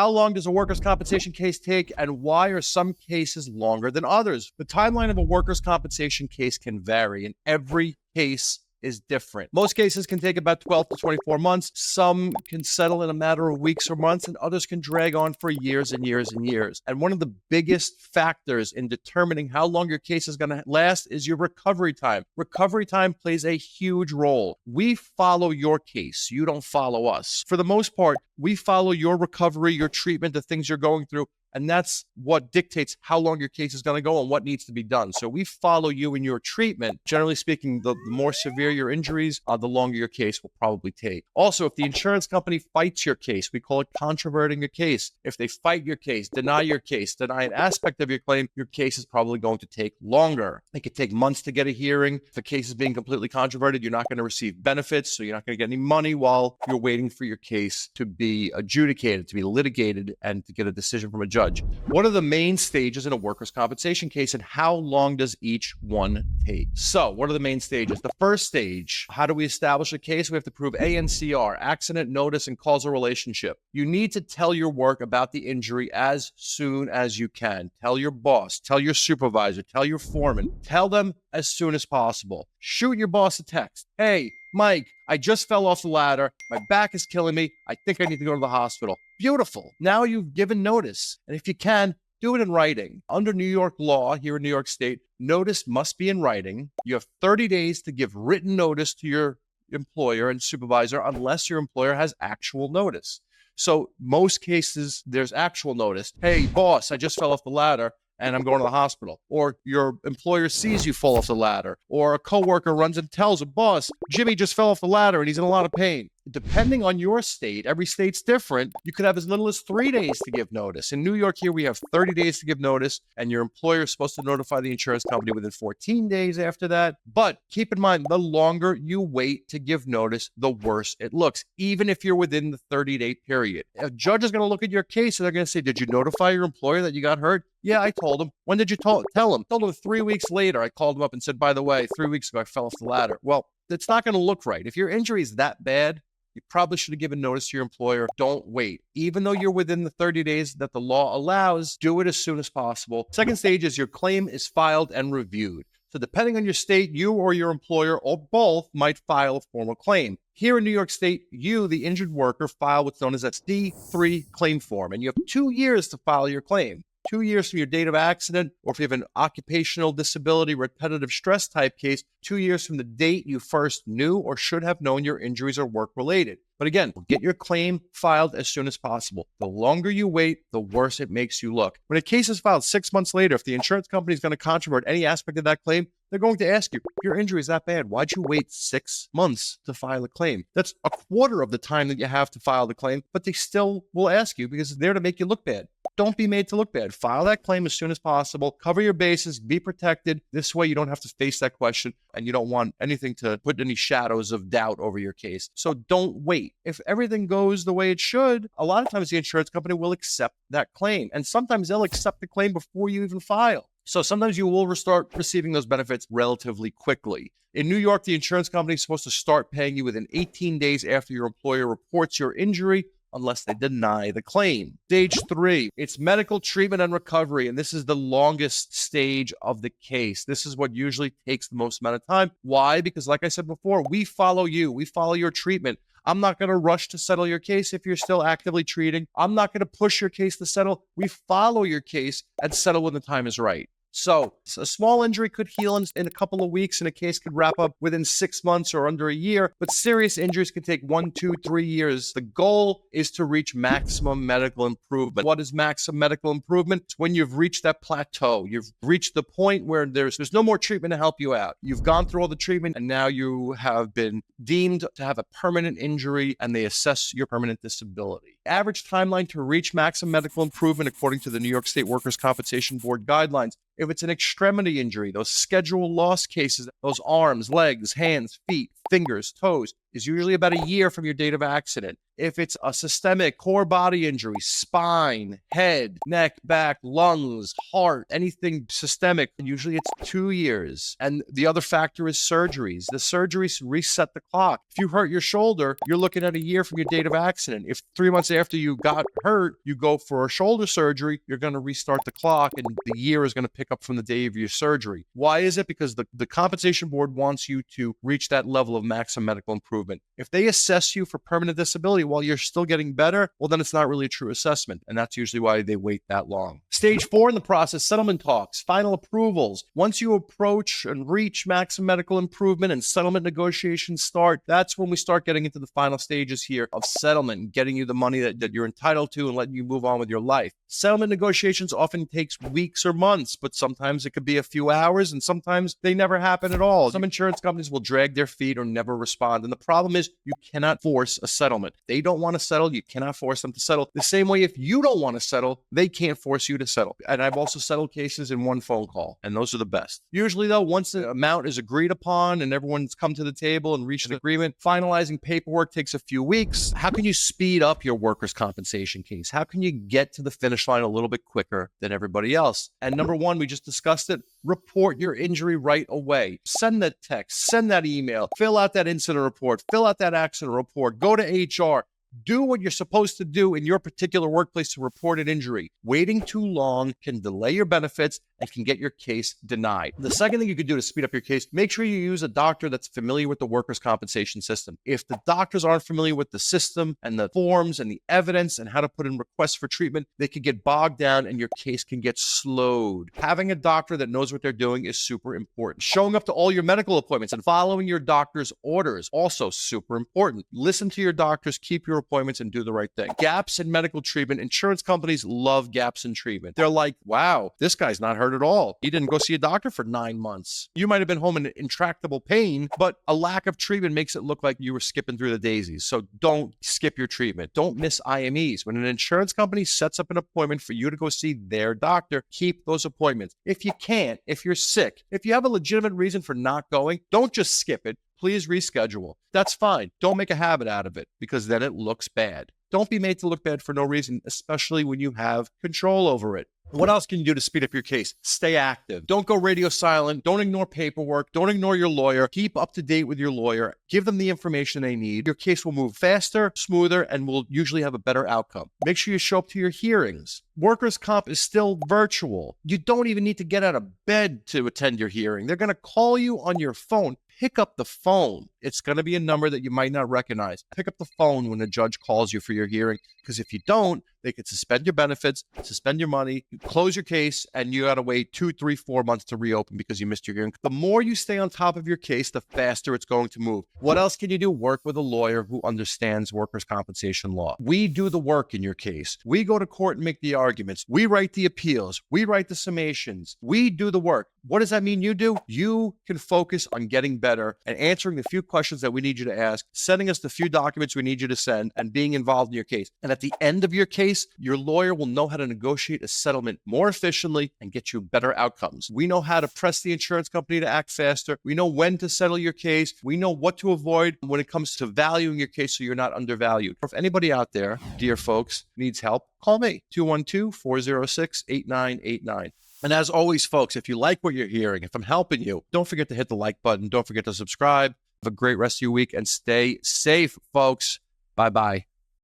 How long does a workers' compensation case take, and why are some cases longer than others? The timeline of a workers' compensation case can vary, and every case is different. Most cases can take about 12 to 24 months. Some can settle in a matter of weeks or months, and others can drag on for years and years and years. And one of the biggest factors in determining how long your case is going to last is your recovery time. Recovery time plays a huge role. We follow your case. You don't follow us. For the most part, we follow your recovery, your treatment, the things you're going through. And that's what dictates how long your case is going to go and what needs to be done. So we follow you in your treatment. Generally speaking, the more severe your injuries, the longer your case will probably take. Also, if the insurance company fights your case, we call it controverting a case. If they fight your case, deny an aspect of your claim, your case is probably going to take longer. It could take months to get a hearing. If the case is being completely controverted, you're not going to receive benefits, so you're not going to get any money while you're waiting for your case to be adjudicated, to be litigated, and to get a decision from a judge. What are the main stages in a workers' compensation case, and how long does each one take? So what are the main stages? The first stage, how do we establish a case? We have to prove ANCR, accident, notice, and causal relationship. You need to tell your work about the injury as soon as you can. Tell your boss, tell your supervisor, tell your foreman. Tell them as soon as possible. Shoot your boss a text. Hey, Mike, I just fell off the ladder. My back is killing me. I think I need to go to the hospital. Beautiful. Now you've given notice. And if you can, do it in writing. Under New York law here in New York State, notice must be in writing. You have 30 days to give written notice to your employer and supervisor unless your employer has actual notice. So most cases, there's actual notice. Hey, boss, I just fell off the ladder and I'm going to the hospital. Or your employer sees you fall off the ladder. Or a coworker runs and tells a boss, Jimmy just fell off the ladder and he's in a lot of pain. Depending on your state, every state's different. You could have as little as 3 days to give notice. In New York here, we have 30 days to give notice, and your employer is supposed to notify the insurance company within 14 days after that. But keep in mind, the longer you wait to give notice, the worse it looks, even if you're within the 30-day period. A judge is going to look at your case and they're going to say, did you notify your employer that you got hurt? Yeah, I told him. When did you tell him? I told him 3 weeks later. I called him up and said, by the way, 3 weeks ago, I fell off the ladder. Well, it's not going to look right. If your injury is that bad, you probably should have given notice to your employer. Don't wait. Even though you're within the 30 days that the law allows, do it as soon as possible. Second stage is your claim is filed and reviewed. So depending on your state, you or your employer or both might file a formal claim. Here in New York State, you, the injured worker, file what's known as a D3 claim form, and you have 2 years to file your claim. 2 years from your date of accident, or if you have an occupational disability, repetitive stress type case, 2 years from the date you first knew or should have known your injuries are work-related. But again, get your claim filed as soon as possible. The longer you wait, the worse it makes you look. When a case is filed 6 months later, if the insurance company is going to controvert any aspect of that claim, they're going to ask you, your injury is that bad. Why'd you wait 6 months to file a claim? That's a quarter of the time that you have to file the claim, but they still will ask you because it's there to make you look bad. Don't be made to look bad. File that claim as soon as possible. Cover your bases. Be protected. This way you don't have to face that question, and you don't want anything to put any shadows of doubt over your case. So don't wait. If everything goes the way it should, a lot of times the insurance company will accept that claim, and sometimes they'll accept the claim before you even file. So sometimes you will start receiving those benefits relatively quickly. In New York, the insurance company is supposed to start paying you within 18 days after your employer reports your injury, unless they deny the claim. Stage 3, it's medical treatment and recovery, and this is the longest stage of the case. This is what usually takes the most amount of time. Why? Because like I said before, we follow you. We follow your treatment. I'm not going to rush to settle your case if you're still actively treating. I'm not going to push your case to settle. We follow your case and settle when the time is right. So a small injury could heal in a couple of weeks, and a case could wrap up within 6 months or under a year, but serious injuries can take 1, 2, 3 years. The goal is to reach maximum medical improvement. What is maximum medical improvement? It's when you've reached that plateau. You've reached the point where there's no more treatment to help you out. You've gone through all the treatment, and now you have been deemed to have a permanent injury, and they assess your permanent disability. Average timeline to reach maximum medical improvement, according to the New York State Workers' Compensation Board guidelines. If it's an extremity injury, those schedule loss cases, those arms, legs, hands, feet, fingers, toes, is usually about a year from your date of accident. If it's a systemic core body injury, spine, head, neck, back, lungs, heart, anything systemic, usually it's 2 years. And the other factor is surgeries. The surgeries reset the clock. If you hurt your shoulder, you're looking at a year from your date of accident. If 3 months after you got hurt, you go for a shoulder surgery, you're going to restart the clock and the year is going to pick up from the day of your surgery. Why is it? Because the compensation board wants you to reach that level of maximum medical improvement. If they assess you for permanent disability while you're still getting better, well, then it's not really a true assessment. And that's usually why they wait that long. Stage 4 in the process, settlement talks, final approvals. Once you approach and reach maximum medical improvement and settlement negotiations start, that's when we start getting into the final stages here of settlement and getting you the money that you're entitled to and letting you move on with your life. Settlement negotiations often takes weeks or months, but sometimes it could be a few hours and sometimes they never happen at all. Some insurance companies will drag their feet or never respond. And the problem is you cannot force a settlement. They don't want to settle. You cannot force them to settle. The same way if you don't want to settle, they can't force you to settle. And I've also settled cases in one phone call, and those are the best. Usually though, once the amount is agreed upon and everyone's come to the table and reached an agreement, finalizing paperwork takes a few weeks. How can you speed up your workers' compensation case? How can you get to the finish line a little bit quicker than everybody else? And number one, we just discussed it. Report your injury right away. Send that text, send that email, fill out that incident report, fill out that accident report, go to HR. Do what you're supposed to do in your particular workplace to report an injury. Waiting too long can delay your benefits and can get your case denied. The second thing you could do to speed up your case, make sure you use a doctor that's familiar with the workers' compensation system. If the doctors aren't familiar with the system and the forms and the evidence and how to put in requests for treatment, they could get bogged down and your case can get slowed. Having a doctor that knows what they're doing is super important. Showing up to all your medical appointments and following your doctor's orders, also super important. Listen to your doctors, keep your appointments, and do the right thing. Gaps in medical treatment. Insurance companies love gaps in treatment. They're like, wow, this guy's not hurt at all. He didn't go see a doctor for 9 months. You might have been home in intractable pain, but a lack of treatment makes it look like you were skipping through the daisies. So don't skip your treatment. Don't miss IMEs. When an insurance company sets up an appointment for you to go see their doctor, keep those appointments. If you can't, if you're sick, if you have a legitimate reason for not going, don't just skip it. Please reschedule. That's fine. Don't make a habit out of it because then it looks bad. Don't be made to look bad for no reason, especially when you have control over it. What else can you do to speed up your case? Stay active. Don't go radio silent. Don't ignore paperwork. Don't ignore your lawyer. Keep up to date with your lawyer. Give them the information they need. Your case will move faster, smoother, and will usually have a better outcome. Make sure you show up to your hearings. Workers' comp is still virtual. You don't even need to get out of bed to attend your hearing. They're going to call you on your phone. Pick up the phone. It's going to be a number that you might not recognize. Pick up the phone when the judge calls you for your hearing, because if you don't, they could suspend your benefits, suspend your money, close your case, and you got to wait 2, 3, 4 months to reopen because you missed your hearing. The more you stay on top of your case, the faster it's going to move. What else can you do? Work with a lawyer who understands workers' compensation law. We do the work in your case. We go to court and make the arguments. We write the appeals. We write the summations. We do the work. What does that mean you do? You can focus on getting better and answering the few questions that we need you to ask, sending us the few documents we need you to send, and being involved in your case. And at the end of your case, your lawyer will know how to negotiate a settlement more efficiently and get you better outcomes. We know how to press the insurance company to act faster. We know when to settle your case. We know what to avoid when it comes to valuing your case so you're not undervalued. If anybody out there, dear folks, needs help, call me, 212-406-8989. And as always, folks, if you like what you're hearing, if I'm helping you, don't forget to hit the like button. Don't forget to subscribe. Have a great rest of your week and stay safe, folks. Bye-bye.